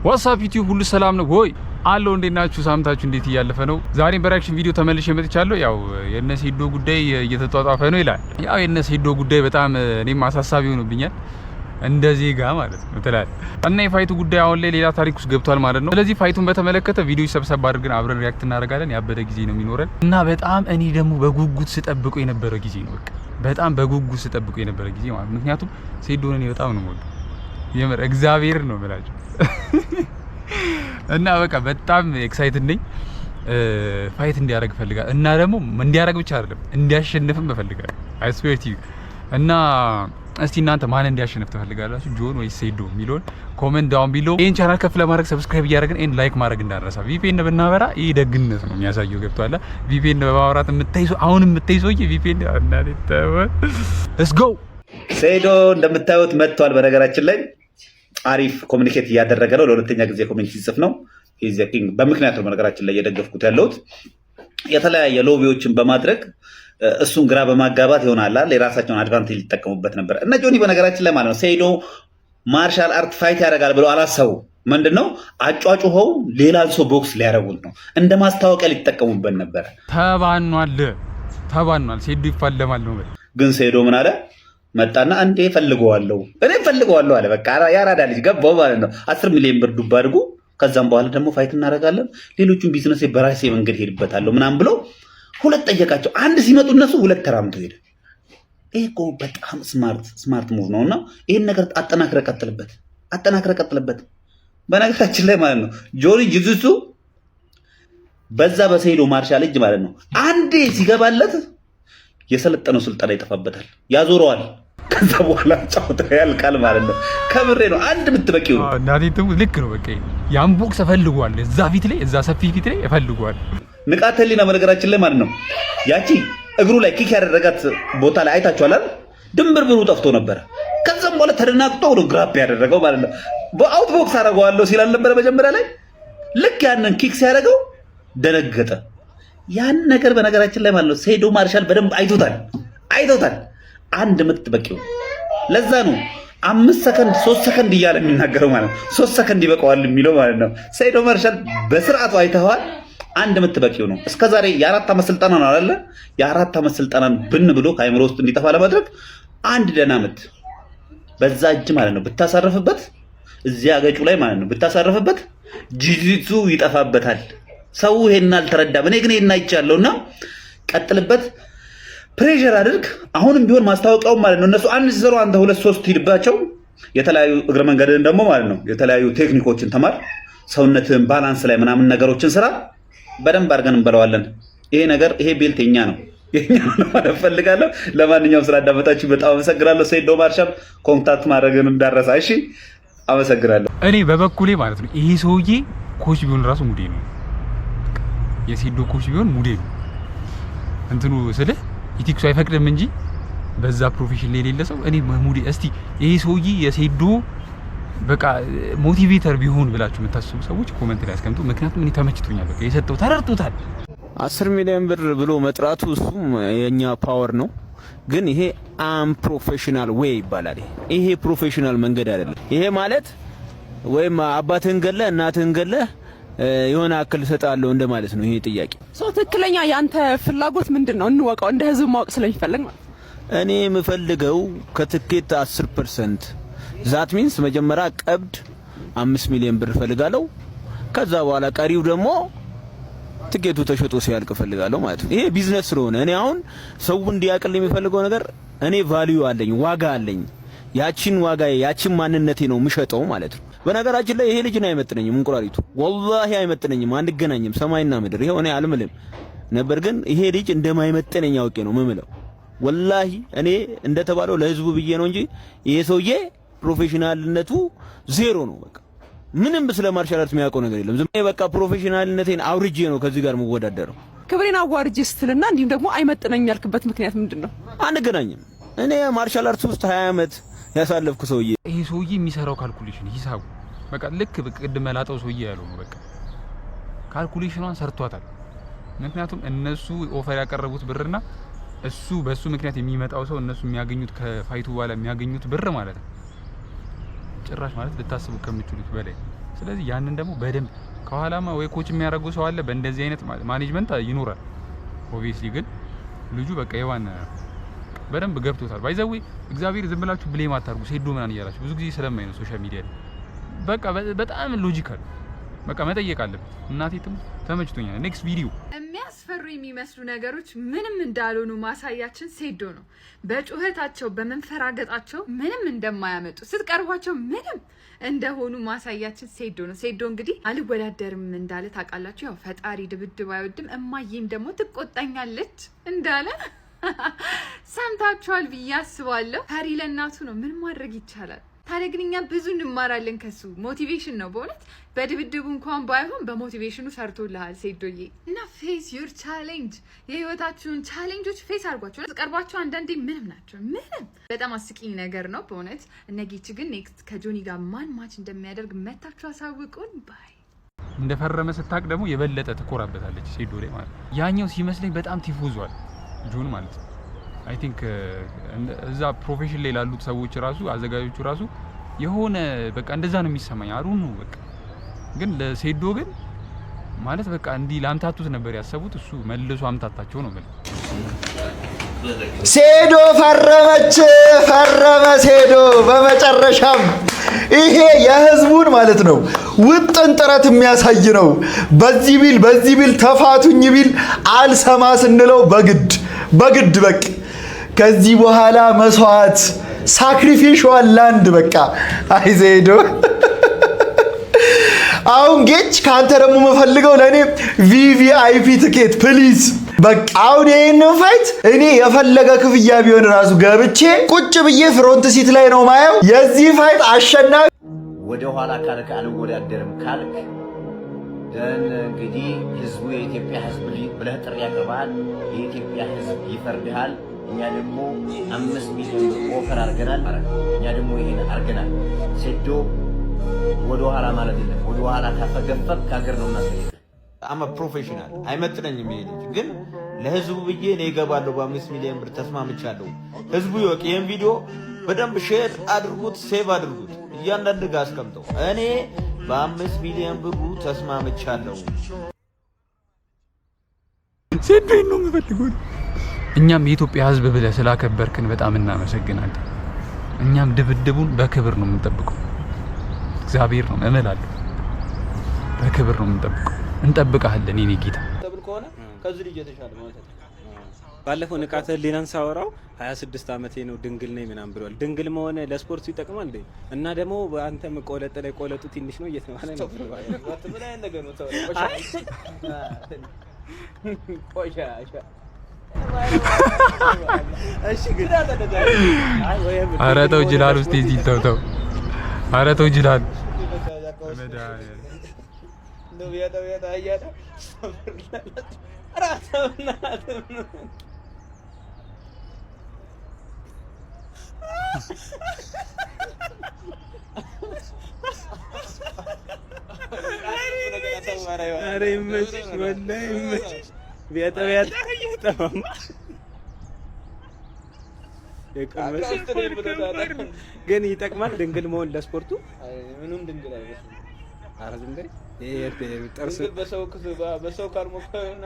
ዋትስአፕ ዩቲዩብ ሁሉ ሰላም ነው ወይ? አሎ እንዴት ናችሁ? ሳምንታችሁ እንዴት እያለፈ ነው? ዛሬ በሪአክሽን ቪዲዮ ተመልሼ መጥቻለሁ። ያው የነሴዶ ጉዳይ እየተጧጧፈ ነው ይላል። ያው የነሴዶ ጉዳይ በጣም እኔም አሳሳቢ ሆኖብኛል እንደዚህ ጋር ማለት ነው ተላል እና የፋይቱ ጉዳይ አሁን ላይ ሌላ ታሪክ ውስጥ ገብቷል ማለት ነው። ስለዚህ ፋይቱን በተመለከተ ቪዲዮ ሰብሰብ አድርገን አብረን ሪአክት እናደርጋለን። ያበደ ጊዜ ነው የሚኖረን እና በጣም እኔ ደግሞ በጉጉት ስጠብቀው የነበረ ጊዜ ነው። በቃ በጣም በጉጉት ስጠብቀው የነበረ ጊዜ ማለት ነው። ምክንያቱም ሴዶን እኔ በጣም ነው የምወደው የምር እግዚአብሔር ነው የምላቸው እና በቃ በጣም ኤክሳይትድ ነኝ። ፋይት እንዲያደርግ ፈልጋለሁ እና ደግሞ እንዲያደርግ ብቻ አይደለም እንዲያሸንፍም እፈልጋለሁ። አይ ስዌር ቱ ዩ እና እስቲ እናንተ ማን እንዲያሸንፍ ትፈልጋላችሁ? ጆን ወይስ ሴዶ የሚለውን ኮሜንት ዳውን ቢሎ። ይሄን ቻናል ከፍ ለማድረግ ሰብስክራይብ እያደረግን ኤንድ ላይክ ማድረግ እንዳረሳ። ቪፒኤን ብናበራ ይሄ ደግነት ነው የሚያሳየው። ገብቷል? ቪፒኤን በማውራት የምትይዙ አሁን የምትይዙ ቪፒኤን እናንተው ሌትስ ጎ። ሴዶ እንደምታዩት መጥቷል። በነገራችን ላይ አሪፍ ኮሙኒኬት እያደረገ ነው። ለሁለተኛ ጊዜ ኮሜንት ሲጽፍ ነው። ኢዝ ዘ ኪንግ በምክንያት ነው በነገራችን ላይ እየደገፍኩት ያለሁት የተለያየ ሎቢዎችን በማድረግ እሱን ግራ በማጋባት ይሆናል የራሳቸውን አድቫንቴጅ ሊጠቀሙበት ነበር። እነ ጆኒ በነገራችን ላይ ማለት ነው ሴዶ ማርሻል አርት ፋይት ያደርጋል ብለው አላሰቡ። ምንድነው አጫጩኸው ሌላን ሰው ቦክስ ሊያደርጉት ነው፣ እንደ ማስታወቂያ ሊጠቀሙበት ነበር። ተባኗል ሴዶ ይፋለማል ነው። ግን ሴዶ ምን አለ? መጣና አንዴ ፈልገዋለሁ አለ። በቃ ያራዳ ልጅ ገባው ማለት ነው። 10 ሚሊዮን ብር ዱብ አድርጉ፣ ከዛም በኋላ ደግሞ ፋይት እናደርጋለን፣ ሌሎቹን ቢዝነስ በራሴ መንገድ ሄድበታለሁ ምናምን ብሎ ሁለት ጠየቃቸው። አንድ ሲመጡ እነሱ ሁለት ተራምተው ሄደ። ይሄ እኮ በጣም ስማርት ሙቭ ነውና ይሄን ነገር አጠናክረ ቀጥልበት። በነገራችን ላይ ማለት ነው ጆኒ ጂዙሱ በዛ በሴዶ ማርሻል እጅ ማለት ነው አንዴ ሲገባለት የሰለጠነው ስልጠና ይጠፋበታል፣ ያዞረዋል። ከዛ በኋላ ጫውታ ያልቃል ማለት ነው። ከምሬ ነው። አንድ ምትበቂው ነው እናንተም ልክ ነው። በቃ ያን ቦክስ ፈልጓል፣ እዛ ፊት ላይ እዛ ሰፊ ፊት ላይ ፈልጓል። ንቃተ ህሊና በነገራችን ላይ ማለት ነው ያቺ እግሩ ላይ ኪክ ያደረጋት ቦታ ላይ አይታችኋል አይደል? ድንብርብሩ ጠፍቶ ነበረ። ከዛም በኋላ ተደናግጦ ነው ግራፕ ያደረገው ማለት ነው። በአውት ቦክስ አደረገዋለሁ ሲላል ነበረ መጀመሪያ ላይ። ልክ ያንን ኪክ ሲያደርገው ደነገጠ። ያን ነገር በነገራችን ላይ ማለት ነው ሴዶ ማርሻል በደንብ አይቶታል። አንድ ምት በቂው። ለዛ ነው 5 ሰከንድ 3 ሰከንድ እያለ የሚናገረው ማለት ነው። 3 ሰከንድ ይበቃዋል የሚለው ማለት ነው። ሴዶ ማርሻል በስርዓቱ አይተዋል። አንድ ምት በቂው ነው። እስከዛሬ የ4 ዓመት ስልጠና ነው አይደለ? የ4 ዓመት ስልጠናን ብን ብሎ ከአይምሮ ውስጥ እንዲጠፋ ለማድረግ አንድ ደህና ምት በዛ እጅ ማለት ነው ብታሳርፍበት፣ እዚያ አገጩ ላይ ማለት ነው ብታሳርፍበት ጂጂቱ ይጠፋበታል። ሰው ይሄን አልተረዳም። እኔ ግን ይሄን አይቻለሁና ቀጥልበት፣ ፕሬሸር አድርግ። አሁንም ቢሆን ማስታወቂያው ማለት ነው እነሱ አንድ ሲሰሩ አንተ 2 3 ሂድባቸው። የተለያዩ እግረ መንገድን ደግሞ ማለት ነው የተለያዩ ቴክኒኮችን ተማር፣ ሰውነትን ባላንስ ላይ ምናምን ነገሮችን ስራ። በደንብ አድርገን እንበለዋለን። ይሄ ቤልት የኛ ነው ማለት ፈልጋለሁ። ለማንኛውም ስላዳመጣችሁ በጣም አመሰግናለሁ። ሴዶ ማርሻል ኮንታክት ማድረግን እንዳረሳ። እሺ አመሰግናለሁ። እኔ በበኩሌ ማለት ነው ይሄ ሰውዬ ኮች ቢሆን ራሱ ሙዴ ነው። የሴዶ ኮች ቢሆን ሙዴ ነው። እንትኑ ስልህ ኢቲክሱ አይፈቅድም እንጂ በዛ ፕሮፌሽን ላይ የሌለ ሰው እኔ ሙዴ። እስቲ ይሄ ሰውዬ የሴዶ በቃ ሞቲቬተር ቢሆን ብላችሁ የምታስቡ ሰዎች ኮሜንት ላይ አስቀምጡ። ምክንያቱም እኔ ተመችቶኛል። በቃ የሰጠው ተረድቶታል። 10 ሚሊዮን ብር ብሎ መጥራቱ እሱም የኛ ፓወር ነው። ግን ይሄ አንፕሮፌሽናል ዌይ ይባላል። ይሄ ፕሮፌሽናል መንገድ አይደለም። ይሄ ማለት ወይም አባትህን ገለህ እናትህን ገለህ የሆነ አክል ሰጣለሁ እንደማለት ነው። ይሄ ጥያቄ ሰው ትክክለኛ ያንተ ፍላጎት ምንድነው? እንወቀው፣ እንደ ህዝብ ማወቅ ስለሚፈልግ ማለት እኔ የምፈልገው ከትኬት 10% ዛት ሚንስ መጀመሪያ ቀብድ 5 ሚሊዮን ብር ፈልጋለሁ። ከዛ በኋላ ቀሪው ደግሞ ትኬቱ ተሸጦ ሲያልቅ ፈልጋለሁ ማለት ነው። ይሄ ቢዝነስ ስለሆነ እኔ አሁን ሰው እንዲያቅል የሚፈልገው ነገር እኔ ቫልዩ አለኝ፣ ዋጋ አለኝ። ያቺን ዋጋ ያቺን ማንነቴ ነው የምሸጠው ማለት ነው። በነገራችን ላይ ይሄ ልጅን አይመጥነኝም፣ እንቁራሪቱ ወላሂ አይመጥነኝም፣ አንገናኝም ሰማይና ምድር። ይሄው እኔ አልምልም ነበር፣ ግን ይሄ ልጅ እንደማይመጥነኝ አውቄ ነው የምምለው። ወላሂ እኔ እንደተባለው ለህዝቡ ብዬ ነው እንጂ ይሄ ሰውዬ ፕሮፌሽናልነቱ ዜሮ ነው። በቃ ምንም ስለ ማርሻል አርት የሚያውቀው ነገር የለም። ዝም በቃ ፕሮፌሽናልነቴን አውርጄ ነው ከዚህ ጋር መወዳደረው። ክብሬን አዋርጄ ስትልና እንዲሁም ደግሞ አይመጥነኝ ያልክበት ምክንያት ምንድነው? አንገናኝም። እኔ ማርሻል አርት ውስጥ 20 ዓመት ያሳለፍኩ ሰውዬ። ይሄ ሰውዬ የሚሰራው ካልኩሌሽን ሂሳቡ በቃ ልክ ቅድም መላጣው ሰውዬ ያለው ነው። በቃ ካልኩሌሽኗን ሰርቷታል። ምክንያቱም እነሱ ኦፈር ያቀረቡት ብርና እሱ በሱ ምክንያት የሚመጣው ሰው እነሱ የሚያገኙት ከፋይቱ በኋላ የሚያገኙት ብር ማለት ነው ጭራሽ ማለት ልታስቡ ከምትችሉት በላይ ስለዚህ ያንን ደግሞ በደንብ ከኋላማ ወይ ኮች የሚያደርጉ ሰው አለ በእንደዚህ አይነት ማኔጅመንት ይኖራል። ኦብቪየስሊ ግን ልጁ በቃ የዋና በደንብ ገብቶታል። ባይዘው እግዚአብሔር ዝም ብላችሁ ብሌም አታርጉ ሴዶ ምናምን እያላችሁ ብዙ ጊዜ ስለማይ ነው ሶሻል ሚዲያ ላይ በቃ በጣም ሎጂካል በቃ መጠየቅ አለበት። እናቴም ተመችቶኛል። ኔክስት ቪዲዮ የሚያስፈሩ የሚመስሉ ነገሮች ምንም እንዳልሆኑ ማሳያችን ሴዶ ነው። በጩኸታቸው በመንፈራገጣቸው ምንም እንደማያመጡ ስትቀርቧቸው ምንም እንደሆኑ ማሳያችን ሴዶ ነው። ሴዶ እንግዲህ አልወዳደርም እንዳለ ታውቃላችሁ። ያው ፈጣሪ ድብድብ አይወድም፣ እማዬም ደግሞ ትቆጣኛለች እንዳለ ሰምታችኋል ብዬ አስባለሁ። ፈሪ ለእናቱ ነው፣ ምን ማድረግ ይቻላል? ታዲያ ግን እኛ ብዙ እንማራለን ከሱ። ሞቲቬሽን ነው በእውነት በድብድቡ እንኳን ባይሆን በሞቲቬሽኑ ሰርቶልሃል ሴዶዬ። እና ፌስ ዩር ቻሌንጅ፣ የህይወታችሁን ቻሌንጆች ፌስ አድርጓቸው። ተቀርባቸው አንዳንዴ ምንም ናቸው ምንም። በጣም አስቂኝ ነገር ነው በእውነት። እነጌች ግን ኔክስት ከጆኒ ጋር ማን ማች እንደሚያደርግ መታችሁ አሳውቁን ባይ። እንደፈረመ ስታቅ ደግሞ የበለጠ ትኮራበታለች ሴዶ ላይ ማለት። ያኛው ሲመስለኝ በጣም ቲፎዟል ጆን ማለት ነው። አይ ቲንክ እዛ ፕሮፌሽን ላይ ላሉት ሰዎች ራሱ አዘጋጆቹ ራሱ የሆነ በቃ እንደዛ ነው የሚሰማኝ አሩኑ በቃ። ግን ለሴዶ ግን ማለት በቃ እንዲህ ላምታቱት ነበር ያሰቡት፣ እሱ መልሶ አምታታቸው ነው ማለት። ሴዶ ፈረመች፣ ፈረመ ሴዶ በመጨረሻም። ይሄ የህዝቡን ማለት ነው ውጥን ጥረት የሚያሳይ ነው። በዚህ ቢል ተፋቱኝ ቢል አልሰማ ስንለው በግድ በቃ ከዚህ በኋላ መስዋዕት ሳክሪፊሻል ላንድ በቃ አይዘይዶ። አሁን ጌች ካንተ ደግሞ መፈልገው ለኔ ቪቪአይፒ ትኬት ፕሊዝ። በቃ አሁን ይሄንን ፋይት እኔ የፈለገ ክፍያ ቢሆን ራሱ ገብቼ ቁጭ ብዬ ፍሮንት ሲት ላይ ነው ማየው። የዚህ ፋይት አሸናፊ ወደ ኋላ ካልክ አልወዳደርም ካልክ ደን እንግዲህ ህዝቡ የኢትዮጵያ ህዝብ ብለህ ጥሪ ያቀርባል። የኢትዮጵያ ህዝብ ይፈርድሃል። እኛ ደግሞ 5 ሚሊዮን ኦፈር አድርገናል። እኛ ደግሞ ይሄን አድርገናል። ሴዶ ወደ ኋላ ማለት የለም። ወደ ኋላ ካፈገፈክ ከሀገር ነው እናስፈልግ። አማ ፕሮፌሽናል አይመጥነኝም ይሄ ልጅ ግን ለህዝቡ ብዬ ነው እገባለሁ። በ5 ሚሊዮን ብር ተስማምቻለሁ። ህዝቡ ይወቅ። ይሄን ቪዲዮ በደንብ ሼር አድርጉት፣ ሴቭ አድርጉት፣ እያንዳንዱ ጋር አስቀምጠው። እኔ በ5 ሚሊዮን ብሩ ተስማምቻለሁ። ሴዶን ነው የምፈልገው። እኛም የኢትዮጵያ ህዝብ ብለህ ስላከበርክን በጣም እናመሰግናለን። እኛም ድብድቡን በክብር ነው የምንጠብቀው። እግዚአብሔር ነው እምላለሁ፣ በክብር ነው የምንጠብቀው። እንጠብቃለን የኔ ጌታ ተብል ከሆነ ከዚህ ልጅ የተሻለ ማለት ነው። ባለፈው ንቃተ ህሊናን ሳወራው 26 ዓመቴ ነው ድንግል ነኝ ምናምን ብሏል። ድንግል መሆን ለስፖርቱ ይጠቅማል እንዴ? እና ደግሞ አንተ መቆለጥ ላይ ቆለጡ ትንሽ ነው እየተባለ ነው። ምን አይነት ነገር ነው? ኧረ ተው ጅላል ውስጥ እዚህ ተው። ኧረ ተው ጅላል ኧረ ይመችሽ ወላሂ ይመችሽ። ቢያጣ እየተማማ ግን ይጠቅማል ድንግል መሆን ለስፖርቱ። ምንም ድንግል አይመስልም። ኧረ ዝም በይ። ጥርስ በሰው ካልሞከረና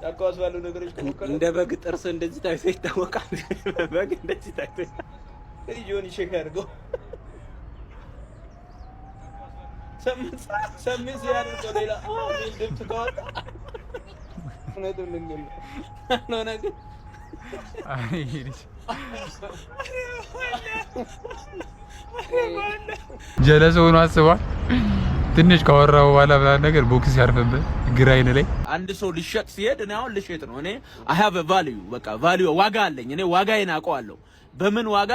አቋስ ባለው ነገሮች ከሞከረ እንደ በግ ጥርስ እንደዚህ ታይቶ ይታወቃል። በግ እንደዚህ ታይቶ ጆኒ ሼክ ያድርገው። ሰምስ ያድርገው። ሌላ ሚል ድምፅ ከወጣ እውነቱን ልንገር ነው ነገር ጀለስ ሆኖ አስቧል። ትንሽ ካወራው በኋላ ብላን ነገር ቦክስ ያርፈበት ግራይን ላይ አንድ ሰው ሊሸጥ ሲሄድ እኔ አሁን ልሸጥ ነው። እኔ I have a value በቃ value ዋጋ አለኝ። እኔ ዋጋዬን አውቀዋለሁ። በምን ዋጋ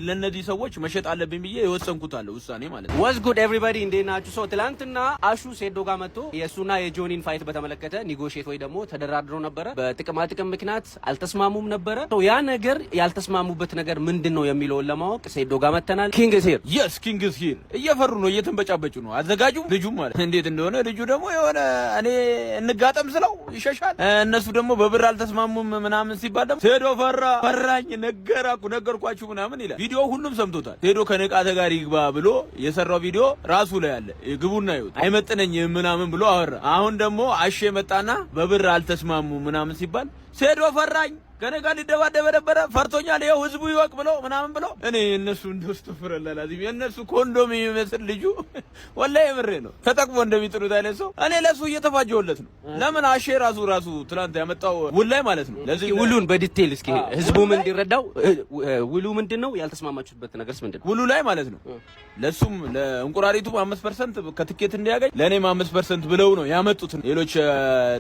ለነዚህ ሰዎች መሸጥ አለብኝ ብዬ የወሰንኩት አለ ውሳኔ ማለት ነው። ዋዝ ጉድ ኤቭሪባዲ እንዴት ናችሁ? ሰው ትላንትና አሹ ሴዶ ጋር መጥቶ የሱና የጆኒን ፋይት በተመለከተ ኒጎሼት ወይ ደግሞ ተደራድሮ ነበረ። በጥቅማ ጥቅም ምክንያት አልተስማሙም ነበረ። ያ ነገር ያልተስማሙበት ነገር ምንድነው የሚለውን ለማወቅ ሴዶ ጋር መተናል። ኪንግ ኢዝ ሂር። የስ ኪንግ ኢዝ ሂር። እየፈሩ ነው፣ እየተንበጫበጩ ነው። አዘጋጁ ልጁ ማለት እንዴት እንደሆነ ልጁ ደግሞ የሆነ እኔ እንጋጠም ስለው ይሸሻል። እነሱ ደግሞ በብር አልተስማሙም ምናምን ሲባል ደግሞ ሴዶ ፈራኝ ነገራኩ ነገርኳችሁ ምናምን ይላል። ቪዲዮ ሁሉም ሰምቶታል። ሄዶ ከንቃተ ጋር ይግባ ብሎ የሰራው ቪዲዮ ራሱ ላይ አለ። ግቡና ይሁት አይመጥነኝም ምናምን ብሎ አወራ። አሁን ደግሞ አሼ መጣና በብር አልተስማሙ ምናምን ሲባል ሴዶ ፈራኝ ከኔ ጋር ሊደባደብ ነበረ ፈርቶኛል ይኸው ህዝቡ ይወቅ ብሎ ምናምን ብሎ እኔ እነሱ እንደስተፈረላላ ዚህ የነሱ ኮንዶም የሚመስል ልጁ ወላሂ ምሬ ነው ተጠቅሞ እንደሚጥሩት አይነት ሰው እኔ ለሱ እየተፋጀውለት ነው። ለምን አሼ ራሱ ትናንት ያመጣው ውል ላይ ማለት ነው። ለዚህ ውሉን በዲቴል እስኪ ህዝቡም እንዲረዳው ውሉ ምንድነው? ያልተስማማችሁበት ነገርስ ምንድነው? ውሉ ላይ ማለት ነው ለሱም ለእንቁራሪቱ 5% ከትኬት እንዲያገኝ ለኔም 5% ብለው ነው ያመጡት። ሌሎች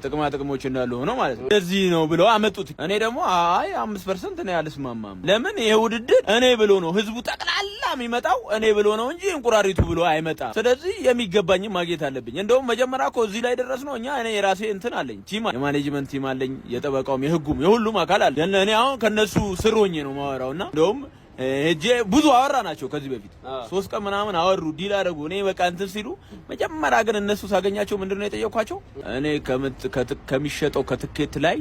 ጥቅማ ጥቅሞች እንዳሉ ሆነው ማለት ነው እዚህ ነው ብለው አመጡት። እኔ ደግሞ አይ 5% እኔ አልስማማም። ለምን ይሄ ውድድር እኔ ብሎ ነው ህዝቡ ጠቅላላ የሚመጣው እኔ ብሎ ነው እንጂ እንቁራሪቱ ብሎ አይመጣም። ስለዚህ የሚገባኝ ማግኘት አለብኝ። እንደውም መጀመሪያ እኮ እዚህ ላይ ደረስነው እኛ እኔ የራሴ እንትን አለኝ ቲም የማኔጅመንት ቲም አለኝ የጠበቃውም የህጉም የሁሉም አካል አለ። እኔ አሁን ከነሱ ስር ሆኜ ነው ማወራውና እንደውም እጄ ብዙ አወራ ናቸው ከዚህ በፊት 3 ቀን ምናምን አወሩ ዲል አደረጉ። እኔ በቃ እንትን ሲሉ መጀመሪያ ግን እነሱ ሳገኛቸው ምንድነው የጠየኳቸው? እኔ ከሚሸጠው ከትኬት ላይ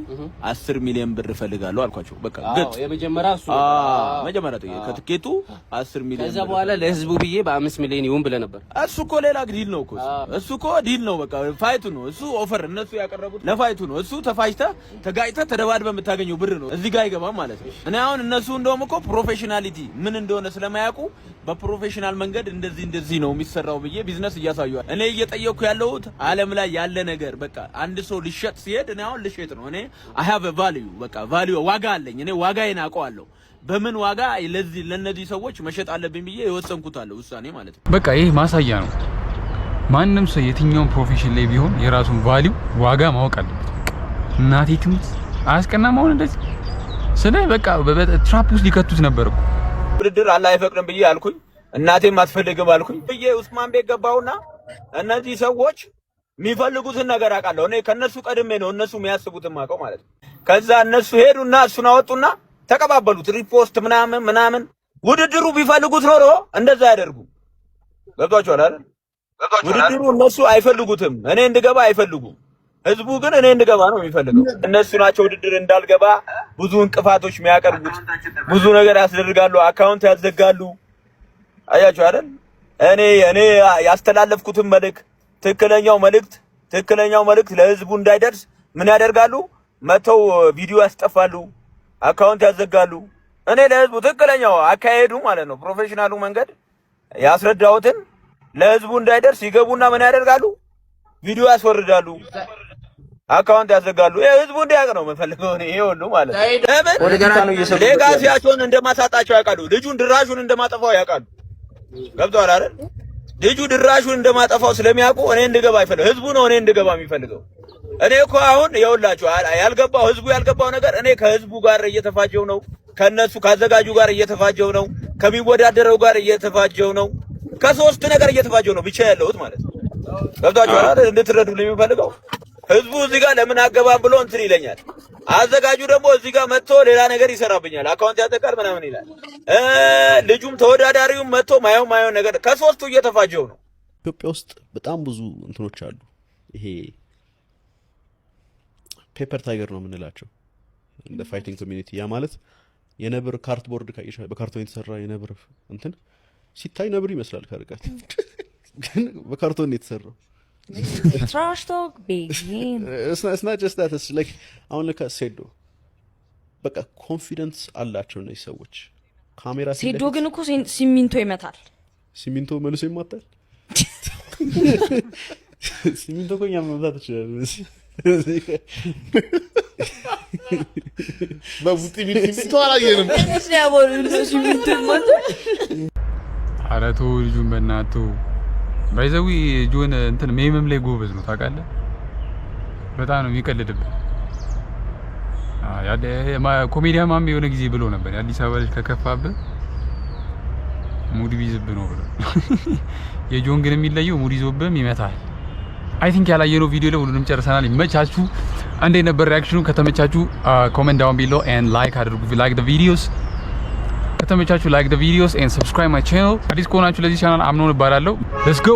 10 ሚሊዮን ብር እፈልጋለሁ አልኳቸው። በቃ ግጥ የመጀመሪያ እሱ መጀመሪያ ከትኬቱ 10 ሚሊዮን ከዛ በኋላ ለህዝቡ ብዬ በ5 ሚሊዮን ይሁን ብለ ነበር። እሱ እኮ ሌላ ዲል ነው እኮ እሱ እኮ ዲል ነው። በቃ ፋይቱ ነው እሱ ኦፈር እነሱ ያቀረቡት ለፋይቱ ነው። እሱ ተፋጅተ ተጋጭተ ተደባድበ የምታገኘው ብር ነው እዚህ ጋር አይገባም ማለት ነው። እኔ አሁን እነሱ እንደውም እኮ ፕሮፌሽናል ምን እንደሆነ ስለማያውቁ በፕሮፌሽናል መንገድ እንደዚህ ነው የሚሰራው ብዬ ቢዝነስ እያሳዩዋል። እኔ እየጠየቅኩ ያለሁት ዓለም ላይ ያለ ነገር በቃ አንድ ሰው ሊሸጥ ሲሄድ እኔ አሁን ልሸጥ ነው። እኔ I have a value በቃ value ዋጋ አለኝ። እኔ ዋጋዬን አውቀዋለሁ። በምን ዋጋ ለነዚህ ሰዎች መሸጥ አለብኝ ብዬ የወሰንኩት አለ ውሳኔ ማለት ነው። በቃ ይሄ ማሳያ ነው። ማንም ሰው የትኛውን ፕሮፌሽን ላይ ቢሆን የራሱን ቫልዩ ዋጋ ማወቅ አለበት። እናቴ ትሙት አያስቀናም። አሁን እንደዚህ ስለ በቃ ትራፕ ውስጥ ሊከቱት ነበር እኮ ውድድር አላህ አይፈቅድም ብዬ አልኩኝ። እናቴም አትፈልግም አልኩኝ ብዬ ኡስማን ቤት ገባውና እነዚህ ሰዎች የሚፈልጉትን ነገር አውቃለሁ። እኔ ከነሱ ቀድሜ ነው እነሱ የሚያስቡትን ማውቀው ማለት ነው። ከዛ እነሱ ሄዱና እሱን አወጡና ተቀባበሉት ሪፖስት ምናምን ውድድሩ ቢፈልጉት ኖሮ እንደዛ ያደርጉ ገብቷቸዋል አይደል? ውድድሩ እነሱ አይፈልጉትም። እኔ እንድገባ አይፈልጉም። ህዝቡ ግን እኔ እንድገባ ነው የሚፈልገው። እነሱ ናቸው ውድድር እንዳልገባ ብዙ እንቅፋቶች የሚያቀርቡት። ብዙ ነገር ያስደርጋሉ፣ አካውንት ያዘጋሉ። አያችሁ አይደል? እኔ ያስተላለፍኩትን ትክክለኛው መልእክት ለህዝቡ እንዳይደርስ ምን ያደርጋሉ? መተው ቪዲዮ ያስጠፋሉ፣ አካውንት ያዘጋሉ። እኔ ለህዝቡ ትክክለኛው አካሄዱ ማለት ነው ፕሮፌሽናሉ መንገድ ያስረዳሁትን ለህዝቡ እንዳይደርስ ይገቡና ምን ያደርጋሉ? ቪዲዮ ያስወርዳሉ፣ አካውንት ያዘጋሉ። ህዝቡ እንዲያውቅ ነው የምፈልገው እኔ ይሄ ሁሉ ማለት ነው። ሌጋሲያቸውን እንደማሳጣቸው ያውቃሉ። ልጁን ድራሹን እንደማጠፋው ያውቃሉ። ገብቶሃል አይደል? ልጁ ድራሹን እንደማጠፋው ስለሚያውቁ እኔ እንድገባ አይፈልግም። ህዝቡ ነው እኔ እንድገባ የሚፈልገው። እኔ እኮ አሁን ይኸውላችሁ ህዝቡ ያልገባው ነገር እኔ ከህዝቡ ጋር እየተፋጀው ነው፣ ከነሱ ካዘጋጁ ጋር እየተፋጀው ነው፣ ከሚወዳደረው ጋር እየተፋጀው ነው፣ ከሶስት ነገር እየተፋጀው ነው ብቻ ያለሁት ማለት ነው። ገብቷችኋል አይደል? እንድትረዱልኝ የሚፈልገው ህዝቡ እዚህ ጋር ለምን አገባም ብሎ እንትን ይለኛል። አዘጋጁ ደግሞ እዚህ ጋር መጥቶ ሌላ ነገር ይሰራብኛል፣ አካውንት ያጠቃል ምናምን ይላል። ልጁም ተወዳዳሪውም መጥቶ ማየው ነገር ከሶስቱ እየተፋጀው ነው። ኢትዮጵያ ውስጥ በጣም ብዙ እንትኖች አሉ። ይሄ ፔፐር ታይገር ነው የምንላቸው እንደ ፋይቲንግ ኮሚኒቲ። ያ ማለት የነብር ካርትቦርድ በካርቶን የተሰራ የነብር እንትን ሲታይ ነብር ይመስላል ከርቀት ግን በካርቶን ነው የተሰራው። Trash talk begin. It's not just that. It's like አሁን ለካ ሴዶ በቃ ኮንፊደንስ አላቸው እነዚህ ሰዎች። ካሜራ ሴዶ ግን እኮ ሲሚንቶ ይመታል። ሲሚንቶ መልሶ ይማታል። ሲሚንቶ እኮ እኛም መምታት ይችላል። በቡጢ ሲሚንቶ አላየንም። ሲሚንቶ ይመታል። ኧረ ተው ልጁን በእናትህ ባይዘዊ ጆን እንትን ሜምም ላይ ጎበዝ ነው ታውቃለህ። በጣም ነው የሚቀልድብህ። ኮሜዲያን ማም የሆነ ጊዜ ብሎ ነበር የአዲስ አበባ ልጅ ከከፋብህ ሙድ ቢዝብህ ነው ብሎ። የጆን ግን የሚለየው ሙድ ይዞብህም ይመታል። አይ ቲንክ ያላየነው ቪዲዮ ላይ ሁሉንም ጨርሰናል። ይመቻችሁ። እንዴት ነበር ሪአክሽኑ? ከተመቻችሁ ኮሜንት ዳውን ቢሎ ኤንድ ላይክ አድርጉ። ላይክ ዘ ቪዲዮስ ከተመቻችሁ ላይክ ዘ ቪዲዮስ ኤንድ ሰብስክራይብ ማይ ቻናል። አዲስ ከሆናችሁ ለዚህ ቻናል አምኖን እባላለሁ። ሌትስ ጎ